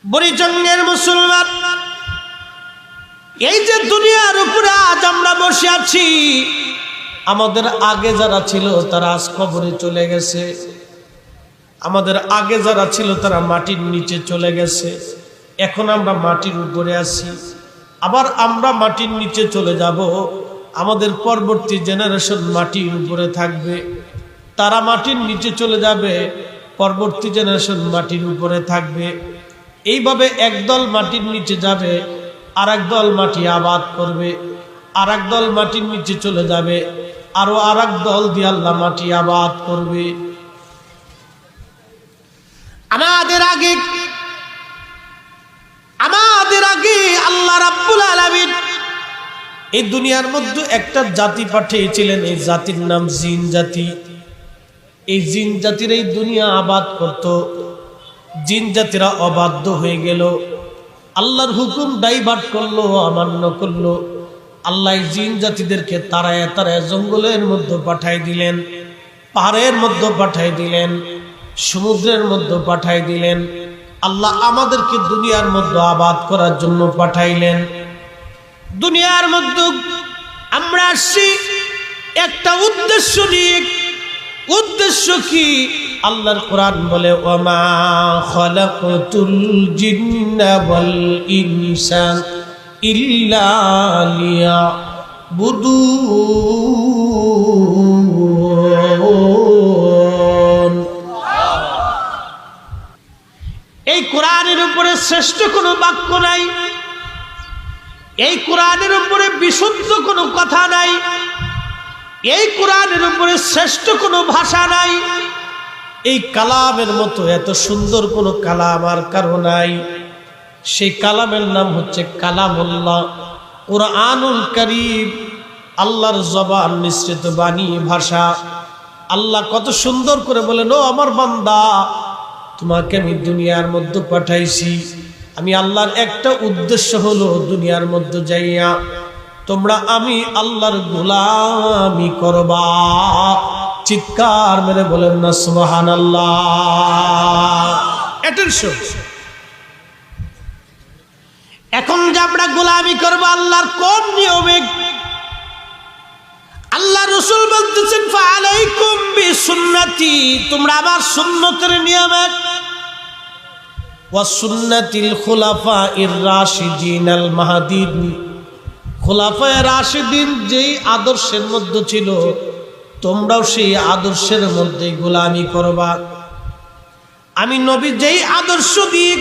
বুড়িচঙ্গের মুসলমান, এই যে দুনিয়ার উপরে আজ আমরা বসে আছি, আমাদের আগে যারা ছিল তারা আজ কবরে চলে গেছে। আমাদের আগে যারা ছিল তারা মাটির নিচে চলে গেছে। এখন আমরা মাটির উপরে আছি, আবার আমরা মাটির নিচে চলে যাব। আমাদের পরবর্তী জেনারেশন মাটির উপরে থাকবে, তারা মাটির নিচে চলে যাবে, পরবর্তী জেনারেশন মাটির উপরে থাকবে। এইভাবে একদল মাটির নিচে যাবে, আর একদল মাটি আবাদ করবে, আর একদল মাটির নিচে চলে যাবে, আরো আর এক দল দিয়ে আল্লাহ মাটি আবাদ করবে। আমাদের আগে আল্লাহ রাব্বুল আলামিন এই দুনিয়ার মধ্যে একটা জাতি পাঠিয়েছিলেন, এই জাতির নাম জিন জাতি। এই জিন জাতির এই দুনিয়া আবাদ করত। জিন জাতিরা অবাধ্য হয়ে গেল, আল্লাহর হুকুম ডাইভার্ট করলো, অমান্য করলো। আল্লাহ জিন জাতিদেরকে তারায় তারায় জঙ্গলের মধ্যে পাঠাই দিলেন, পাহাড়ের মধ্যে পাঠাই দিলেন, সমুদ্রের মধ্যে পাঠাই দিলেন। আল্লাহ আমাদেরকে দুনিয়ার মধ্যে আবাদ করার জন্য পাঠাইলেন। দুনিয়ার মধ্যে আমরা আসছি একটা উদ্দেশ্য নিয়ে। উদ্দেশ্য কি? আল্লাহর কোরআন বলে, ওমা খালাকাতুল জিন্না ওয়াল ইনসা ইল্লা লিয়াবুদুন। এই কোরআনের উপরে শ্রেষ্ঠ কোনো বাক্য নাই, এই কোরআনের উপরে বিশুদ্ধ কোনো কথা নাই, এই কোরআনের উপরে শ্রেষ্ঠ কোনো ভাষা নাই। এই কালামের মতো এত সুন্দর কোনো কালাম আর কারো নাই। সেই কালামের নাম হচ্ছে কালামুল্লাহ, কুরআনুল কারীম, আল্লাহর জবান মিশ্রিত বাণী ভাষা। আল্লাহ কত সুন্দর করে বলেন, ও আমার বান্দা, তোমাকে আমি দুনিয়ার মধ্যে পাঠাইছি। আমি আল্লাহর একটা উদ্দেশ্য হলো দুনিয়ার মধ্যে যাইয়া তোমরা আমি আল্লাহর গোলামি করবা। চিৎকার মেরে বলেন না সুবহানাল্লাহ। এখন যে আমরা গোলামি করব আল্লাহর কোন নিয়মে? আল্লাহ রাসূল বলতেছেন, ফাআলাইকুম বিসুন্নতি, তোমরা আমার সুন্নতের নিয়মে, ওয়া সুন্নাতিল খুলাফাইর রাশিদিন আল মাহদিন, খুলাফায়ে রাশিদিন যেই আদর্শের মধ্যে ছিল তোমরাও সেই আদর্শের মধ্যে গোলামি করবা। আমি নবী যেই আদর্শ দিয়ে